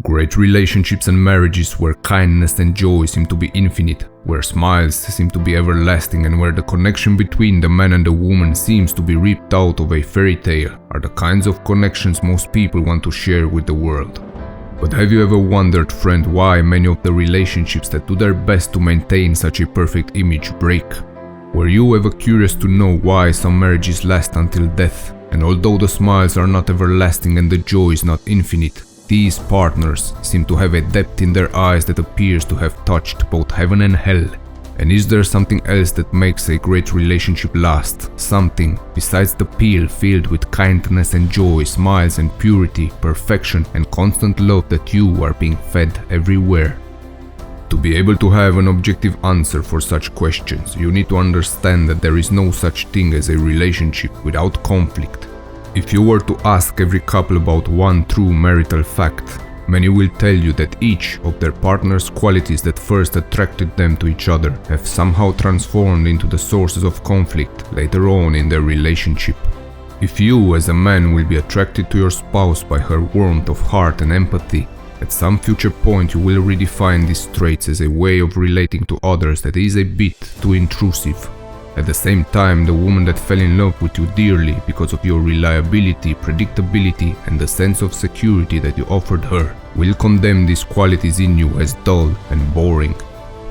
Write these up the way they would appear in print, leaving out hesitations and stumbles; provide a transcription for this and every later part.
Great relationships and marriages where kindness and joy seem to be infinite, where smiles seem to be everlasting, and where the connection between the man and the woman seems to be ripped out of a fairy tale are the kinds of connections most people want to share with the world. But have you ever wondered, friend, why many of the relationships that do their best to maintain such a perfect image break? Were you ever curious to know why some marriages last until death, and although the smiles are not everlasting and the joy is not infinite, these partners seem to have a depth in their eyes that appears to have touched both heaven and hell? And is there something else that makes a great relationship last? Something besides the pill filled with kindness and joy, smiles and purity, perfection and constant love that you are being fed everywhere? To be able to have an objective answer for such questions, you need to understand that there is no such thing as a relationship without conflict. If you were to ask every couple about one true marital fact, many will tell you that each of their partner's qualities that first attracted them to each other have somehow transformed into the sources of conflict later on in their relationship. If you as a man will be attracted to your spouse by her warmth of heart and empathy, at some future point you will redefine these traits as a way of relating to others that is a bit too intrusive. At the same time, the woman that fell in love with you dearly because of your reliability, predictability, and the sense of security that you offered her will condemn these qualities in you as dull and boring,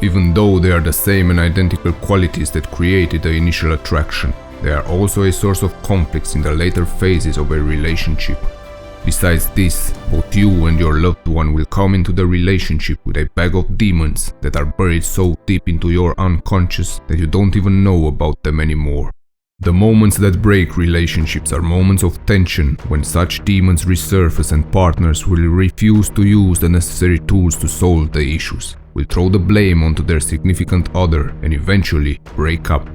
even though they are the same and identical qualities that created the initial attraction. They are also a source of conflicts in the later phases of a relationship. Besides this, both you and your loved one will come into the relationship with a bag of demons that are buried so deep into your unconscious that you don't even know about them anymore. The moments that break relationships are moments of tension when such demons resurface and partners will refuse to use the necessary tools to solve the issues, will throw the blame onto their significant other and eventually break up.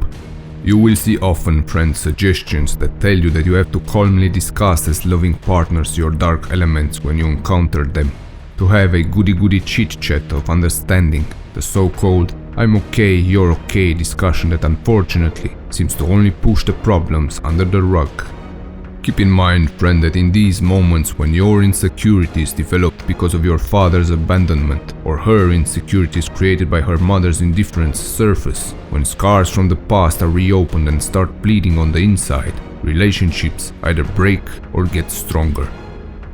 You will see often, friends, suggestions that tell you that you have to calmly discuss as loving partners your dark elements when you encounter them, to have a goody-goody chit-chat of understanding, the so-called "I'm okay, you're okay" discussion that unfortunately seems to only push the problems under the rug. Keep in mind, friend, that in these moments when your insecurities developed because of your father's abandonment, or her insecurities created by her mother's indifference surface, when scars from the past are reopened and start bleeding on the inside, relationships either break or get stronger.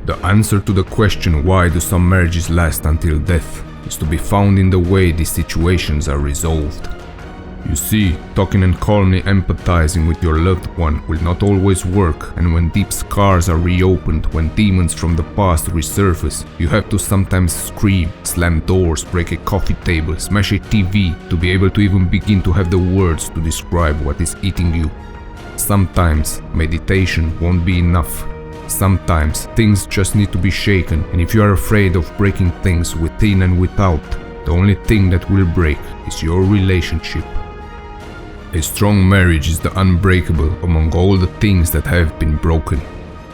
The answer to the question why do some marriages last until death is to be found in the way these situations are resolved. You see, talking and calmly empathizing with your loved one will not always work, and when deep scars are reopened, when demons from the past resurface, you have to sometimes scream, slam doors, break a coffee table, smash a TV to be able to even begin to have the words to describe what is eating you. Sometimes meditation won't be enough. Sometimes things just need to be shaken, and if you are afraid of breaking things within and without, the only thing that will break is your relationship. A strong marriage is the unbreakable among all the things that have been broken.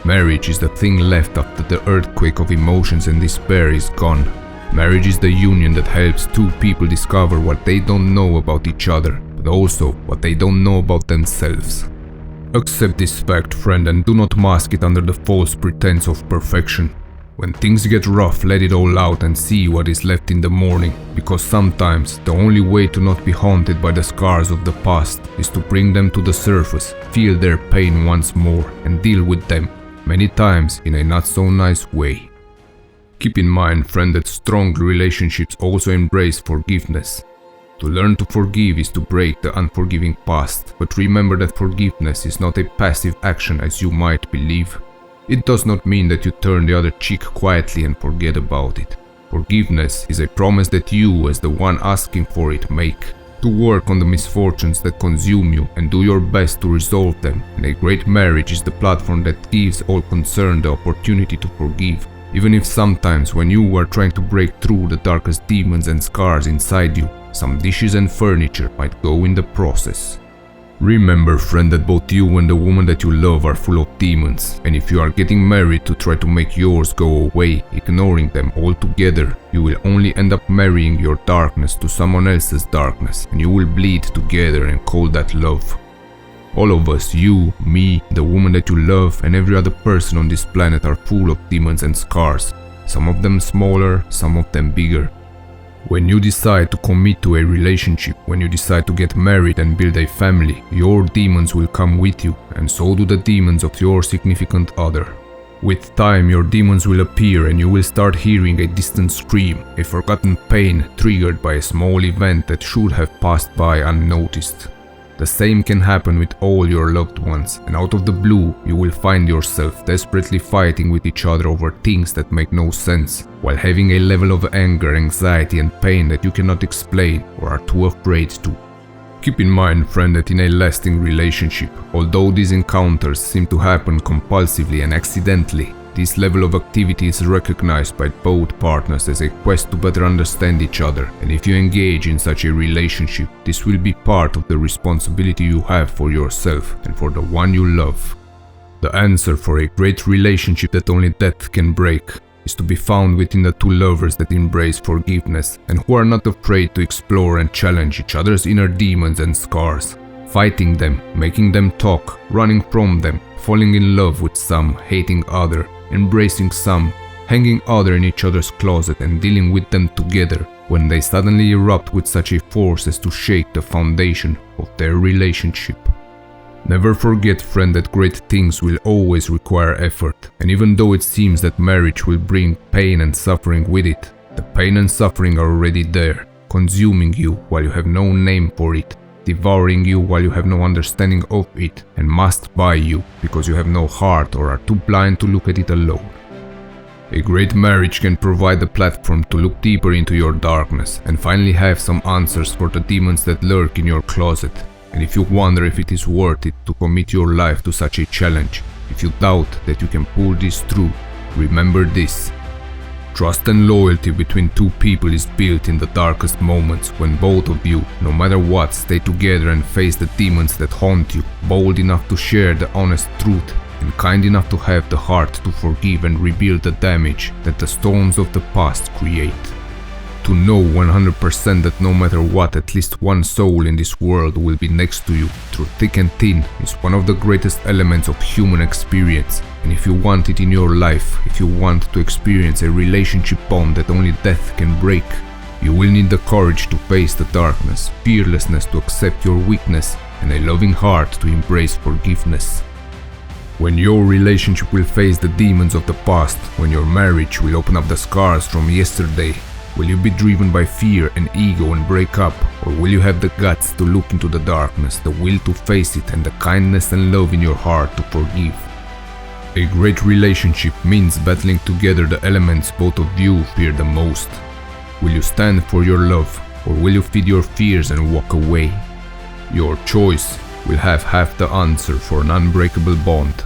Marriage is the thing left after the earthquake of emotions and despair is gone. Marriage is the union that helps two people discover what they don't know about each other, but also what they don't know about themselves. Accept this fact, friend, and do not mask it under the false pretense of perfection. When things get rough, let it all out and see what is left in the morning, because sometimes the only way to not be haunted by the scars of the past is to bring them to the surface, feel their pain once more, and deal with them, many times in a not so nice way. Keep in mind, friend, that strong relationships also embrace forgiveness. To learn to forgive is to break the unforgiving past, but remember that forgiveness is not a passive action as you might believe. It does not mean that you turn the other cheek quietly and forget about it. Forgiveness is a promise that you, as the one asking for it, make, to work on the misfortunes that consume you and do your best to resolve them, and a great marriage is the platform that gives all concerned the opportunity to forgive, even if sometimes when you are trying to break through the darkest demons and scars inside you, some dishes and furniture might go in the process. Remember, friend, that both you and the woman that you love are full of demons, and if you are getting married to try to make yours go away, ignoring them altogether, you will only end up marrying your darkness to someone else's darkness, and you will bleed together and call that love. All of us, you, me, the woman that you love, and every other person on this planet are full of demons and scars. some of them smaller, some of them bigger. When you decide to commit to a relationship, when you decide to get married and build a family, your demons will come with you, and so do the demons of your significant other. With time, your demons will appear and you will start hearing a distant scream, a forgotten pain triggered by a small event that should have passed by unnoticed. The same can happen with all your loved ones, and out of the blue, you will find yourself desperately fighting with each other over things that make no sense, while having a level of anger, anxiety and pain that you cannot explain or are too afraid to. Keep in mind, friend, that in a lasting relationship, although these encounters seem to happen compulsively and accidentally, this level of activity is recognized by both partners as a quest to better understand each other, and if you engage in such a relationship, this will be part of the responsibility you have for yourself and for the one you love. The answer for a great relationship that only death can break is to be found within the two lovers that embrace forgiveness and who are not afraid to explore and challenge each other's inner demons and scars, fighting them, making them talk, running from them, falling in love with some, hating other, embracing some, hanging other in each other's closet and dealing with them together when they suddenly erupt with such a force as to shake the foundation of their relationship. Never forget, friend, that great things will always require effort, and even though it seems that marriage will bring pain and suffering with it, the pain and suffering are already there, consuming you while you have no name for it, devouring you while you have no understanding of it, and must buy you because you have no heart or are too blind to look at it alone. A great marriage can provide the platform to look deeper into your darkness and finally have some answers for the demons that lurk in your closet. And if you wonder if it is worth it to commit your life to such a challenge, if you doubt that you can pull this through, remember this. Trust and loyalty between two people is built in the darkest moments when both of you, no matter what, stay together and face the demons that haunt you, bold enough to share the honest truth and kind enough to have the heart to forgive and rebuild the damage that the storms of the past create. To know 100% that no matter what, at least one soul in this world will be next to you through thick and thin is one of the greatest elements of human experience. And if you want it in your life, if you want to experience a relationship bond that only death can break, you will need the courage to face the darkness, fearlessness to accept your weakness, and a loving heart to embrace forgiveness. When your relationship will face the demons of the past, when your marriage will open up the scars from yesterday, will you be driven by fear and ego and break up, or will you have the guts to look into the darkness, the will to face it, and the kindness and love in your heart to forgive? A great relationship means battling together the elements both of you fear the most. Will you stand for your love, or will you feed your fears and walk away? Your choice will have half the answer for an unbreakable bond.